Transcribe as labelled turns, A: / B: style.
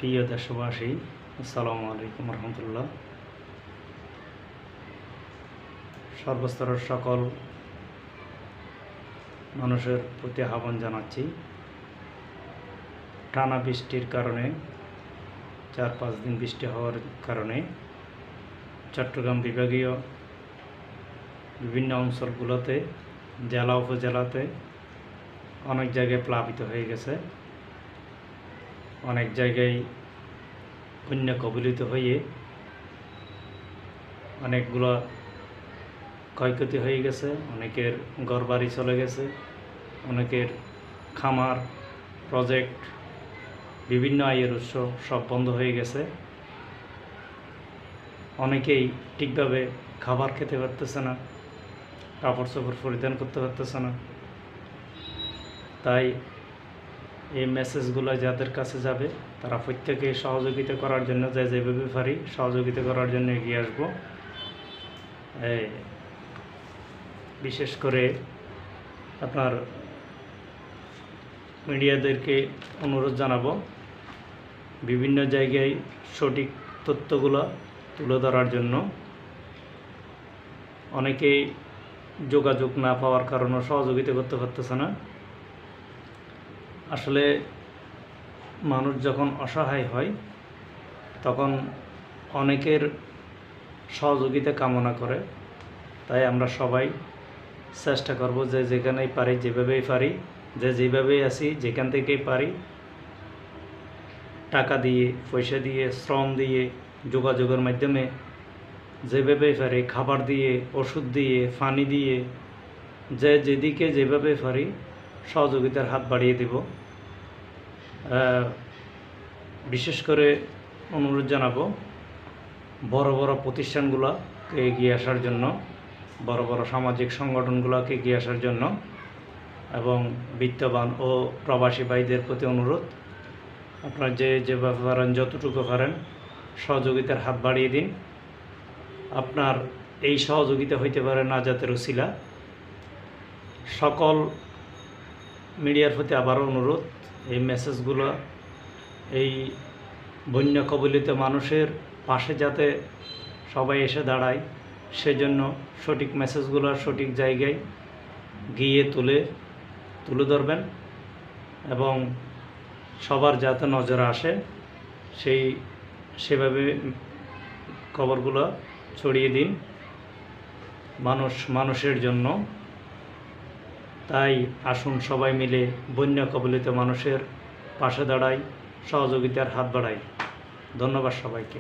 A: প্রিয় দেশবাসী, আসসালামু আলাইকুম রহমতুল্লাহ। সর্বস্তরের সকল মানুষের প্রতি আহ্বান জানাচ্ছি। টানা বৃষ্টির কারণে 4-5 দিন বৃষ্টি হওয়ার কারণে চট্টগ্রাম বিভাগীয় বিভিন্ন অঞ্চলগুলোতে, জেলা উপজেলাতে অনেক জায়গায় প্লাবিত হয়ে গেছে। অনেক জায়গায় বন্যা কবলিত হয়ে অনেকগুলো ক্ষয়ক্ষতি হয়ে গেছে। অনেকের ঘরবাড়ি চলে গেছে, অনেকের খামার, প্রজেক্ট, বিভিন্ন আয়ের উৎস সব বন্ধ হয়ে গেছে। অনেকেই ঠিকভাবে খাবার খেতে পারতেছে না, কাপড় চোপড় পরিধান করতে পারতেছে না। তাই এই মেসেজগুলো যাদের কাছে যাবে তারা প্রত্যেকে সহযোগিতা করার জন্য যেভাবে পারি সহযোগিতা করার জন্য এগিয়ে আসব। বিশেষ করে আপনার মিডিয়াদেরকে অনুরোধ জানাবো বিভিন্ন জায়গায় সঠিক তথ্যগুলো তুলে ধরার জন্য। অনেকেই যোগাযোগ না পাওয়ার কারণে সহযোগিতা করতে পারতেছে না। আসলে মানুষ যখন অসহায় হয় তখন অনেকের সহযোগিতা কামনা করে। তাই আমরা সবাই চেষ্টা করব যে যেখানেই পারি, যেভাবেই পারি, যেভাবেই আছি, যেখান থেকেই পারি টাকা দিয়ে, পয়সা দিয়ে, শ্রম দিয়ে, যোগাযোগের মাধ্যমে যেভাবেই পারি, খাবার দিয়ে, ওষুধ দিয়ে, পানি দিয়ে, যেদিকে যেভাবে পারি সহযোগিতার হাত বাড়িয়ে দেব। বিশেষ করে অনুরোধ জানাবো বড় বড় প্রতিষ্ঠানগুলোকে এগিয়ে আসার জন্য, বড় বড় সামাজিক সংগঠনগুলোকে এগিয়ে আসার জন্য, এবং বিত্তবান ও প্রবাসী ভাইদের প্রতি অনুরোধ, আপনারা যেভাবে পারেন, যতটুকু পারেন সহযোগিতার হাত বাড়িয়ে দিন। আপনার এই সহযোগিতা হইতে পারে নাজাতের উসিলা। সকল মিডিয়ার প্রতি আবারও অনুরোধ, এই মেসেজগুলো এই বন্যা কবলিত মানুষের পাশে যাতে সবাই এসে দাঁড়ায়, সেজন্য সঠিক মেসেজগুলো সঠিক জায়গায় গিয়ে তুলে ধরবেন এবং সবার যাতে নজরে আসে সেভাবে খবরগুলো ছড়িয়ে দিন মানুষের জন্য। তাই আসুন সবাই মিলে বন্যা কবলিত মানুষের পাশে দাঁড়াই, সহযোগিতার হাত বাড়াই। ধন্যবাদ সবাইকে।